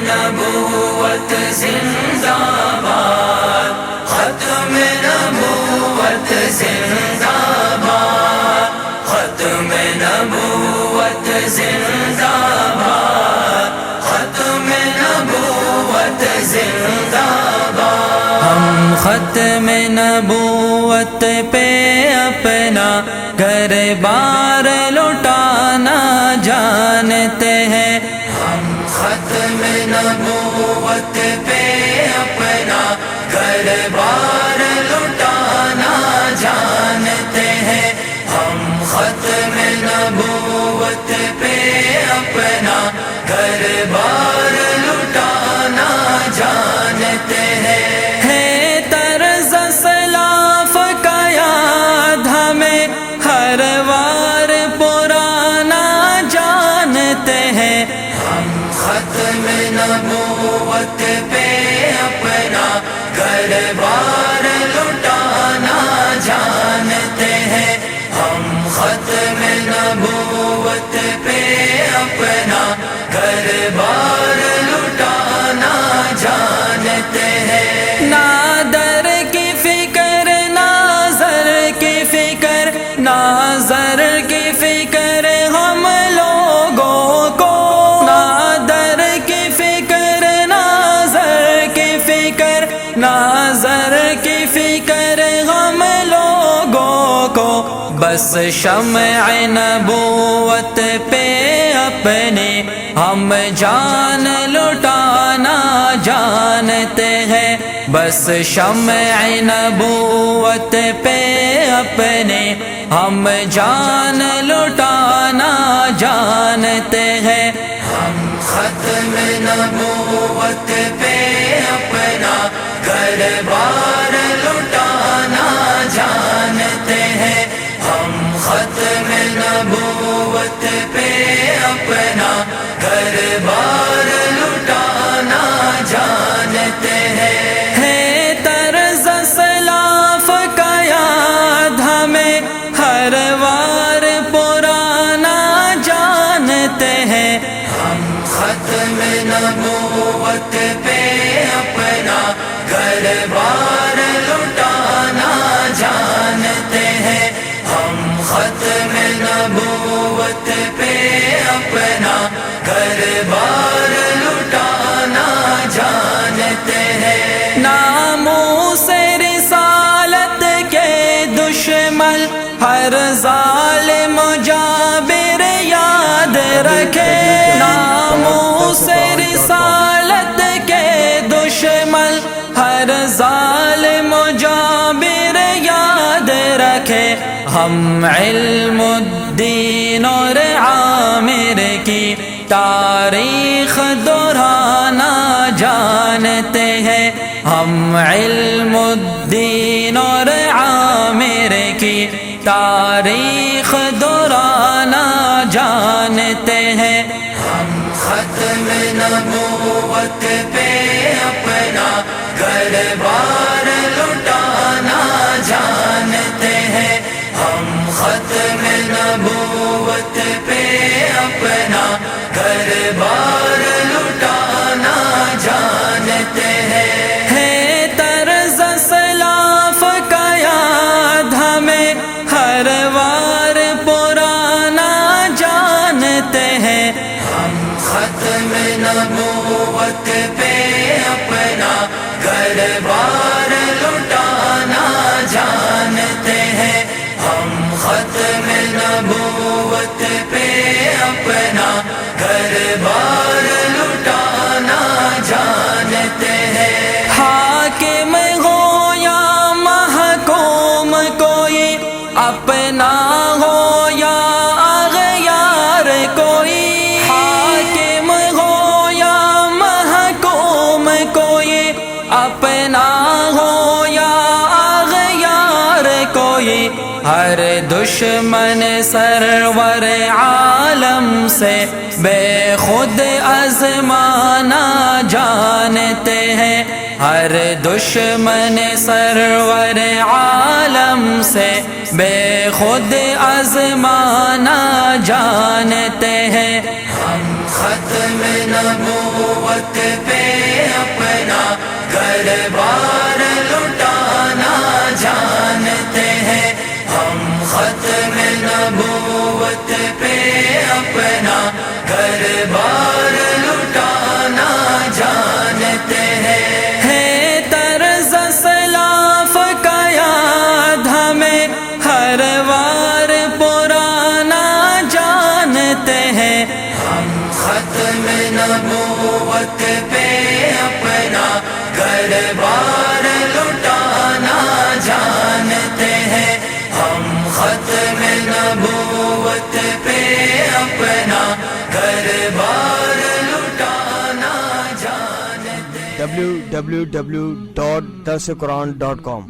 نبوت زندہ باد، ختم نبوت زندہ باد، ختم نبوت زندہ باد، ختم نبوت زندہ باد۔ ہم ختم نبوت پہ اپنا گھر بار لوٹانا جانتے ہیں، ہم ختم نبوت پہ اپنا گھر بار لوٹانا جانتے ہیں، ہم ختم نبوت پہ اپنا گھر بار لوٹانا جانتے ہیں۔ ہے طرز اسلاف کا یاد ہمیں ہر وار پرانا جانتے ہیں، ہم ختم نبوت پہ اپنا گھر بار لوٹانا جانتے ہیں، ہم ختم نبوت پہ اپنا گھر بار لوٹانا جانتے ہیں۔ نہ در کی فکر نہ زر کی فکر، نہ زر کی فکر ہم لوگوں کو، نہ در کی فکر نہ زر کی فکر، نہ زر کی فکر ہم لوگوں کو، بس شمع نبوت پہ اپنے ہم جان لٹانا جانتے ہیں، بس شمع نبوت پہ اپنے ہم جان لٹانا جانتے ہیں، ہم ختم نبوت پہ اپنا گھر بار لٹانا جانتے ہیں، ہم ختم نبوت پہ اپنا گھر بار لٹانا جانتے ہیں۔ ہے طرز اسلاف کا یاد ہمیں ہر وار پرانا جانتے ہیں، ہم ختم نبوت پہ اپنا گھر بار لٹانا جانتے ہیں، ہم ختم نبوت پہ اپنا گھر بار لٹانا جانتے ہیں۔ ناموس رسالت کے دشمن ہر ظالم و جابر یاد رکھے، ناموس رسالت کے دشمن ہر ظالم و جابر یاد رکھے، ہم علم الدین اور عامر کی تاریخ دہرانا جانتے ہیں، ہم علم الدین اور عامر کی تاریخ دہرانا جانتے ہیں، ہم ختم نبوت پہ اپنا گھر بار لٹانا جانتے ہیں، ہم ختم نبوت پہ اپنا گھر بار لٹانا جانتے ہیں۔ ہے طرز اسلاف کا یاد ہمیں ہر وار پرانا جانتے ہیں، ہم ختم نبوت پہ اپنا گھر بار لٹانا جانتے ہیں، ہم ختم نبوت پہ اپنا گھر بار لٹانا جانتے ہیں۔ حاکم ہو یا محکوم کوئی، اپنا ہو یا اغیار کوئی، حاکم ہو یا محکوم کوئی، اپنا ہو یا اغیار کوئی، ہر دشمن سرور عالم سے بے خود آزمانا جانتے ہیں، ہر دشمن سرور عالم سے بے خود آزمانا جانتے ہیں، ہم ختم نبوت نبوت پہ اپنا گھر بار لٹانا جانتے ہیں ہم، ختم نبوت پہ اپنا گھر بار لٹانا جانتے ہیں۔ ہے طرز اسلاف کا یاد ہمیں ہر وار پرانا جانتے ہیں ہم، ختم نبوت پہ اپنا گھر بار لٹانا جانتے ہیں ہم، ختم نبوت پہ اپنا گھر بار لٹانا جانتے ہیں۔ www.darsequran.com